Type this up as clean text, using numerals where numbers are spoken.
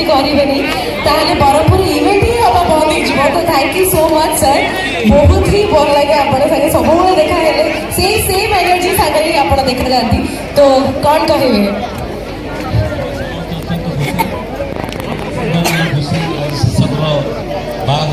जदि करेनि ताहले बरहपुर इवेंट ही हवा बंद हो। तो thank you so much sir, बहुत ही भल लगे आपण संगे सब देखा से सेम एनर्जी सागर ही आप देखते जाती। तो कौन कहे बाघ